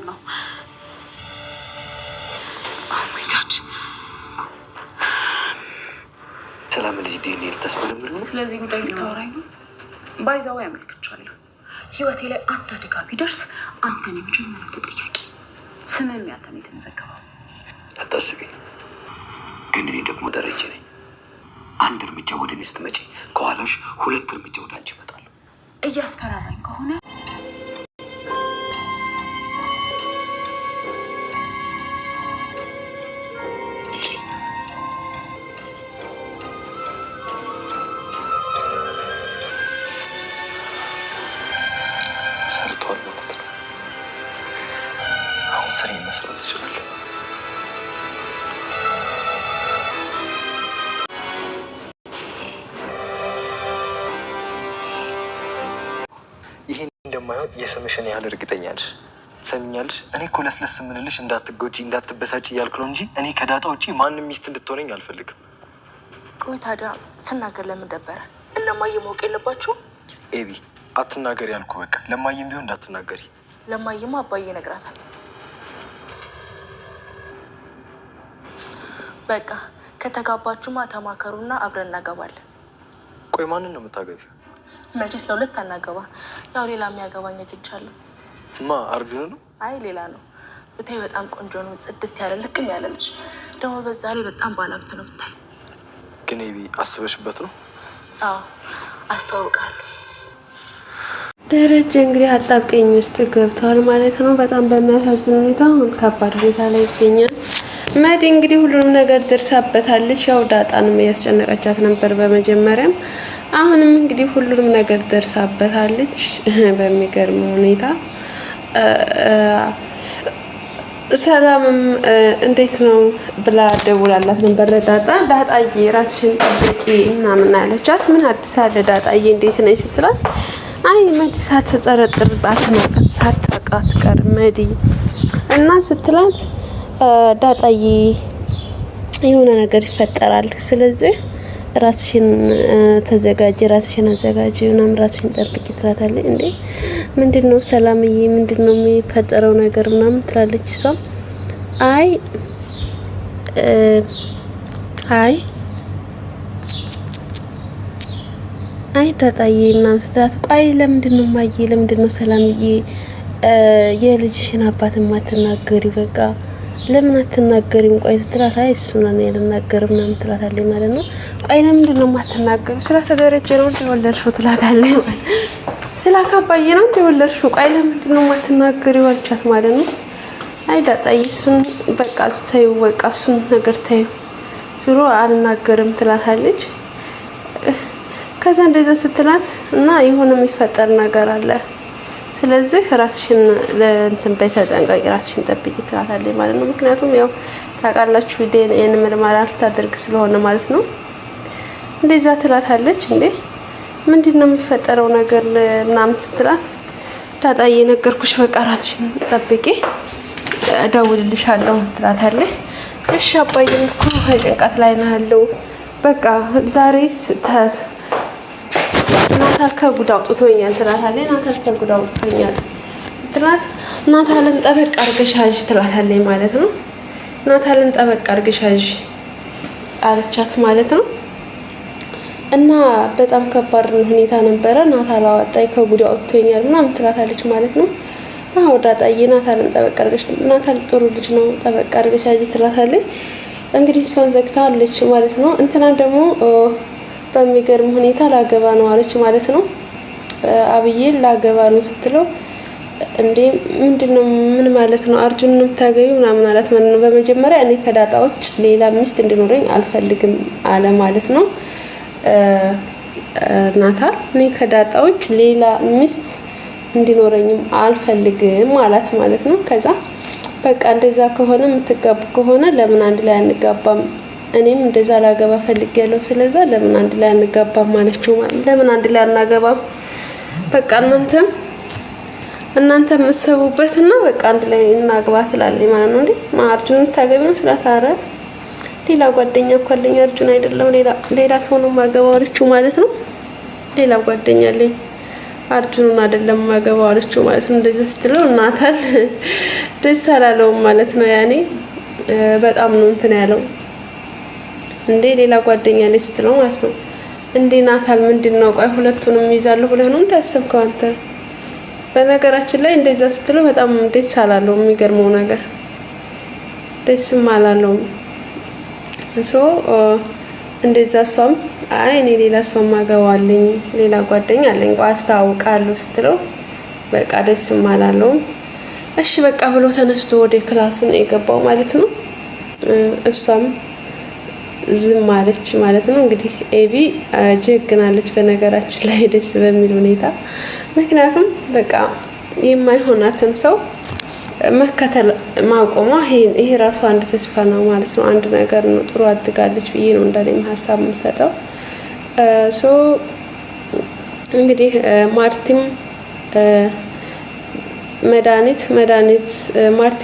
ነው። ኦ ማይ ጋድ ሰላም ልጅ ዲኤንኤ ልታስመረምር ነው። ስለዚህ ጉዳይ ልታወራኝ ነው? ባይዛው ያመልክቻለሁ። ህይወቴ ላይ አንድ አደጋ ቢደርስ አንተን የመጀመሪያው ተጠያቂ። ስምም ያንተን የተመዘገበው። አታስቢ፣ ግን እኔ ደግሞ ደረጀ ነኝ። አንድ እርምጃ ወደ እኔ ስትመጪ ከኋላሽ 2 እርምጃ ወደ አንቺ እመጣለሁ። እያስፈራራኝ ከሆነ ሰርቷል ማለት ነው። አሁን ስራ መስራት ይችላል። ይህን እንደማይሆን የስምሽን ያህል እርግጠኛ ነሽ? ትሰሚኛለሽ? እኔ እኮ ለስለስ የምልልሽ እንዳትጎጂ እንዳትበሳጭ እያልክ ነው እንጂ እኔ ከዳጣ ውጪ ማንም ሚስት እንድትሆነኝ አልፈልግም። ቆይ ታዲያ ስናገር ለምን ደበረ? እነማየ ማወቅ የለባችሁም? ኤቢ አትናገሪ ያልኩ። በቃ ለማየም ቢሆን እንዳትናገሪ። ለማየማ አባዬ ነግራታል። በቃ ከተጋባችሁማ ተማከሩና አብረን እናገባለን። ቆይ ማንን ነው የምታገቢው? መቼስ ለሁለት አናገባ። ያው ሌላ የሚያገባኝ ግቻለሁ። ማ አርጁን ነው? አይ ሌላ ነው። ብታይ በጣም ቆንጆ ነው። ጽድት ያለ ልክም ያለ ልጅ ደግሞ በዛ ላይ በጣም ባለሀብት ነው ብታይ። ግን ኤቢ አስበሽበት ነው? አዎ አስተዋውቃለሁ። ደረጀ እንግዲህ አጣብቂኝ ውስጥ ገብተዋል ማለት ነው። በጣም በሚያሳዝን ሁኔታ አሁን ከባድ ሁኔታ ላይ ይገኛል። መዲ እንግዲህ ሁሉንም ነገር ደርሳበታለች። ያው ዳጣንም እያስጨነቀቻት ነበር በመጀመሪያም። አሁንም እንግዲህ ሁሉንም ነገር ደርሳበታለች በሚገርም ሁኔታ። ሰላምም እንዴት ነው ብላ ደውላላት ነበር ለዳጣ። ዳጣዬ ራስሽን ጠብቂ ምናምን አለቻት። ምን አዲስ አለ ዳጣዬ እንዴት ነኝ ስትላት፣ አይ መዲ ሳትጠረጥርባት ነው ሳታውቃት ቀር መዲ እና ስትላት፣ ዳጣዬ የሆነ ነገር ይፈጠራል፣ ስለዚህ ራስሽን ተዘጋጂ፣ ራስሽን አዘጋጂ ምናምን ራስሽን ጠብቂ ትላታለች። እንዴ ምንድነው ሰላምዬ ምንድነው የሚፈጠረው ነገር ምናምን ትላለች እሷ። አይ ዳጣዬ ምናምን ስትላት፣ ቆይ ለምንድነው ማዬ ለምንድነው ሰላምዬ የልጅሽን አባት ማትናገሪ? በቃ ለምን አትናገሪም? ቆይ ትላት። አይ እሱ ነው ያልናገርም ምናምን ትላታለች ማለት ነው። ቆይ ለምንድነው ማትናገሪ? ስለተደረጀ ነው እንደ ወለድሽው ትላታለች ማለት ነው። ስላካባዬ ነው እንደ ወለድሽው። ቆይ ለምንድነው ማትናገሪው አልቻት ማለት ነው። አይ ዳጣዬ እሱን በቃ ስተዩ በቃ እሱን ነገር ታዩ ዙሮ አልናገርም ትላታለች። ከዛ እንደዛ ስትላት እና የሆነ የሚፈጠር ነገር አለ፣ ስለዚህ ራስሽን ለእንትን በተጠንቀቂ ራስሽን ጠብቂ ትላታለች ማለት ነው። ምክንያቱም ያው ታውቃላችሁ ዲኤንኤን ምርመራ ልታደርግ ስለሆነ ማለት ነው። እንደዛ ትላታለች። እንዴ ምንድነው የሚፈጠረው ነገር ምናምን ስትላት፣ ዳጣዬ ነገርኩሽ በቃ ራስሽን ጠብቂ እደውልልሻለሁ ትላታለች። እሺ አባዬም እኮ ጭንቀት ላይ ነው ያለው፣ በቃ ዛሬስ ናታል ከጉድ አውጥቶኛል ትላታለች። ናታል ከጉድ አውጥቶኛል ስትላት፣ ናታልን ጠበቅ አድርገሽ ያዥ ትላታለች ማለት ነው። ናታልን ጠበቅ አድርገሽ ያዥ አለቻት ማለት ነው። እና በጣም ከባድ ሁኔታ ነበረ። ናታል አወጣኝ ከጉድ አውጥቶኛል ምናምን ትላታለች ማለት ነው። አዎ ዳጣዬ ናታልን ጠበቅ አድርገሽ፣ ናታል ጥሩ ልጅ ነው ጠበቅ አድርገሽ ያዥ ትላታለች። እንግዲህ እሷን ዘግታለች ማለት ነው። እንትና ደግሞ በሚገርም ሁኔታ ላገባ ነው አለች ማለት ነው። አብዬን ላገባ ነው ስትለው፣ እንዴ ምንድነው ምን ማለት ነው አርጁን ነው የምታገቢው ምናምን አላት ማለት ነው። በመጀመሪያ እኔ ከዳጣ ውጭ ሌላ ሚስት እንዲኖረኝ አልፈልግም አለ ማለት ነው ናታል። እኔ ከዳጣ ውጭ ሌላ ሚስት እንዲኖረኝም አልፈልግም አላት ማለት ነው። ከዛ በቃ እንደዛ ከሆነ የምትጋቡ ከሆነ ለምን አንድ ላይ አንጋባም? እኔም እንደዛ ላገባ ፈልጌያለሁ፣ ስለዛ ለምን አንድ ላይ አንጋባም ማለችው ማለት ለምን አንድ ላይ አናገባም? በቃ እናንተ መሰቡበትና በቃ አንድ ላይ እናግባ ትላለች ማለት ነው። እንዴ አርጁን ታገቢ ነው ስላት፣ ኧረ ሌላ ጓደኛ እኮ አለኝ አርጁን አይደለም ሌላ ሰው ነው ማገባው አለችው ማለት ነው። ሌላ ጓደኛ አለኝ አርጁንን አይደለም ማገባው አለችው ማለት ነው። እንደዚህ ስትለው ናታል ደስ አላለውም ማለት ነው። ያኔ በጣም ነው እንትን ያለው እንዴ ሌላ ጓደኛ ላይ ስትለው ማለት ነው። እንዴ ናታል ምንድነው? ቆይ ሁለቱንም ይዛለሁ ብለህ ነው እንዳሰብከው አንተ? በነገራችን ላይ እንደዛ ስትለው በጣም ደስ አላለውም። የሚገርመው ነገር ደስም አላለውም። እንደዛ እሷም አይ እኔ ሌላ ሰው ማገባዋለኝ ሌላ ጓደኛ አለኝ አስተዋውቃለሁ ስትለው በቃ ደስም አላለውም። እሺ በቃ ብሎ ተነስቶ ወደ ክላሱን የገባው ማለት ነው። እሷም ዝም አለች ማለት ነው። እንግዲህ ኤቢ ጀግናለች በነገራችን ላይ ደስ በሚል ሁኔታ። ምክንያቱም በቃ የማይሆናትን ሰው መከተል ማቆሟ ይሄ ራሱ አንድ ተስፋ ነው ማለት ነው። አንድ ነገር ነው ጥሩ አድርጋለች ብዬ ነው እንደኔም ሀሳብ የምሰጠው። እንግዲህ ማርቲም መድኃኒት ማርቲ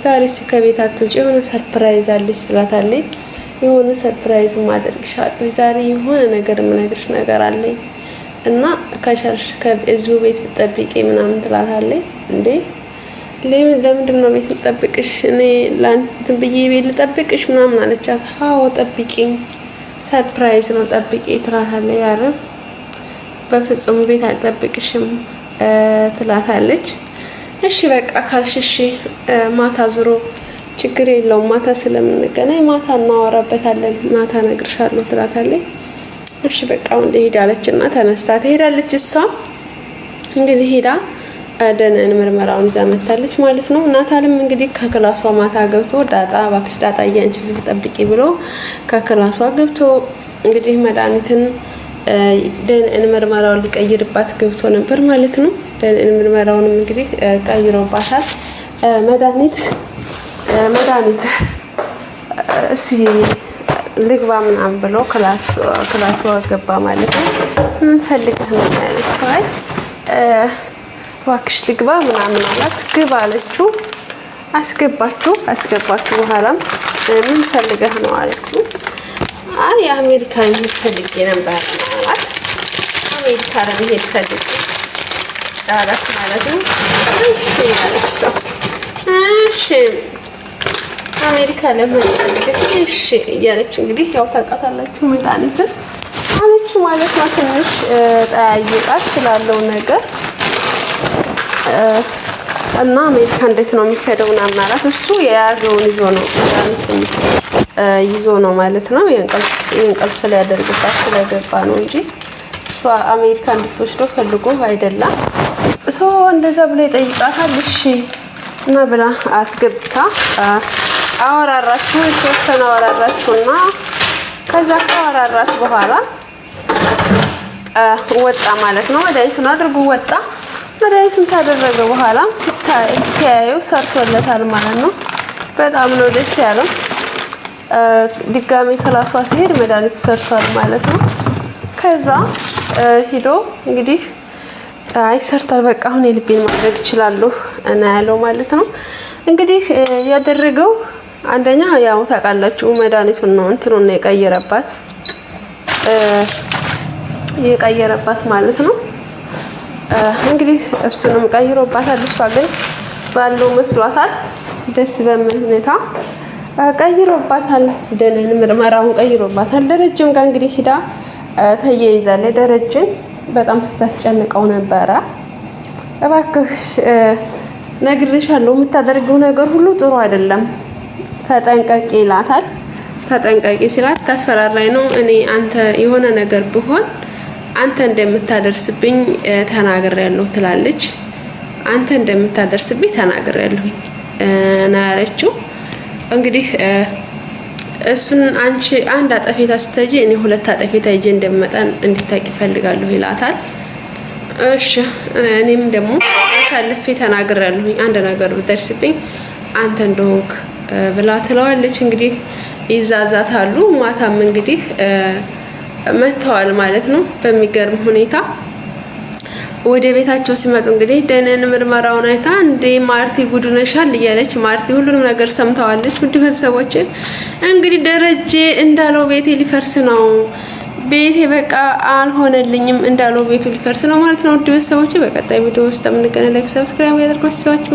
ዛሬ ከቤት አትውጪ የሆነ ሰርፕራይዝ አለች ትላታለች። የሆነ ሰርፕራይዝ ማድረግሻለሁ ዛሬ የሆነ ነገር የምነግርሽ ነገር አለኝ እና ከቻልሽ ከዚሁ ቤት ብትጠብቂ ምናምን ትላታለች። እንዴ ለምንድን ነው ቤት ልጠብቅሽ? እኔ ላንተ ብዬ ቤት ልጠብቅሽ ምናምን አለቻት። አዎ ጠብቂኝ፣ ሰርፕራይዝ ነው ጠብቂ ትላታለች። ያረ በፍጹም ቤት አልጠብቅሽም ትላታለች። እሺ በቃ ካልሽሽ ማታ ዙሮ ችግር የለውም ማታ ስለምንገናኝ ማታ እናወራበታለን፣ ማታ እነግርሻለሁ ትላታለች። እሺ በቃ ወንድ ሄዳለችና ተነስታ ትሄዳለች። እሷ እንግዲህ ሄዳ ደህናን ምርመራውን ይዛ መታለች ማለት ነው። ናታልም እንግዲህ ከክላሷ ማታ ገብቶ ዳጣ እባክሽ ዳጣ እያንቺ ዝም ጠብቂ ብሎ ከክላሷ ገብቶ እንግዲህ መድኃኒትን ደህናን ምርመራውን ሊቀይርባት ገብቶ ነበር ማለት ነው። ደህናን ምርመራውንም እንግዲህ ቀይሮባታል። መድኃኒት እስኪ ልግባ ምናምን ብሎ ክላሷ ገባ ማለት ነው። ምን ፈልገህ ነው ያለችው? አይ እባክሽ ልግባ ምናምን አላት። ግባ አለችው። አስገባችሁ በኋላም ምን ፈልገህ ነው አለችው። አይ የአሜሪካ መሄድ ፈልጌ ነበር አላት። አሜሪካ ለመሄድ ፈልጌ አላት ማለት ነው። እሺ አለች ሰው እሺ አሜሪካ ለመሄድ ፈልጌ እሺ እያለች እንግዲህ ያው ታውቃታላችሁ መድኃኒትን አለች ማለት ነው። ትንሽ ጠያይቃት ስላለው ነገር እና አሜሪካ እንዴት ነው የሚከደው ምናምን አላት። እሱ የያዘውን ይዞ ነው ማለት ነው። የእንቅልፍ ሊያደርግባት ስለገባ ነው እንጂ እሷ አሜሪካ እንድትወስደው ፈልጎ አይደለም። እንደዛ ብላ ይጠይቃታል። እሺ እና ብላ አስገብታ አወራራችሁ የተወሰነ አወራራችሁና ከዛ ካወራራችሁ በኋላ ወጣ ማለት ነው። መድኃኒቱን አድርጎ ወጣ። መድኃኒቱን ካደረገ በኋላ ሲያየው ሰርቶለታል ማለት ነው። በጣም ነው ደስ ያለው። ድጋሚ ክላሷ ሲሄድ መድኃኒቱ ሰርቷል ማለት ነው። ከዛ ሂዶ እንግዲህ አይ ሰርቷል በቃ አሁን የልቤን ማድረግ እችላለሁ እና ያለው ማለት ነው። እንግዲህ ያደረገው አንደኛ ያው ታውቃላችሁ መድኃኒቱን ነው እንትኑን ነው የቀየረባት ማለት ነው። እንግዲህ እሱንም ቀይሮባታል። እሷ ግን ባለው መስሏታል። ደስ በሚል ሁኔታ ቀይሮባታል። ደህናን ምርመራውን ቀይሮባታል። ደረጀም ጋር እንግዲህ ሂዳ ተያይዛለች። ደረጀን በጣም ስታስጨንቀው ነበረ። እባክሽ ነግሬሻለሁ፣ የምታደርገው ነገር ሁሉ ጥሩ አይደለም፣ ተጠንቀቂ ይላታል። ተጠንቀቂ ሲላት ታስፈራራኝ ነው እኔ አንተ የሆነ ነገር ብሆን አንተ እንደምታደርስብኝ ተናግሬያለሁ ትላለች። አንተ እንደምታደርስብኝ ተናግሬያለሁኝ ነው ያለችው። እንግዲህ እሱን አንቺ አንድ አጠፌታ ስትሄጂ እኔ ሁለት አጠፌታ ይዤ እንደምመጣን እንድታቂ ፈልጋለሁ ይላታል። እሺ እኔም ደግሞ አሳልፌ ተናግሬያለሁኝ አንድ ነገር ብደርስብኝ አንተ እንደሆንክ ብላ ትለዋለች። እንግዲህ ይዛዛታሉ። ማታም እንግዲህ መተዋል ማለት ነው። በሚገርም ሁኔታ ወደ ቤታቸው ሲመጡ እንግዲህ ደህናን ምርመራውን አይታ እንዴ ማርቲ ጉድ ነሻል እያለች ማርቲ ሁሉንም ነገር ሰምተዋለች። ውድ ቤተሰቦች እንግዲህ ደረጀ እንዳለው ቤቴ ሊፈርስ ነው ቤቴ በቃ አልሆነልኝም እንዳለው ቤቱ ሊፈርስ ነው ማለት ነው። ውድ ቤተሰቦቼ በቀጣይ ቪዲዮ ውስጥ የምንገናኝ። ላይክ ሰብስክራይብ ያድርጉ ሰዎች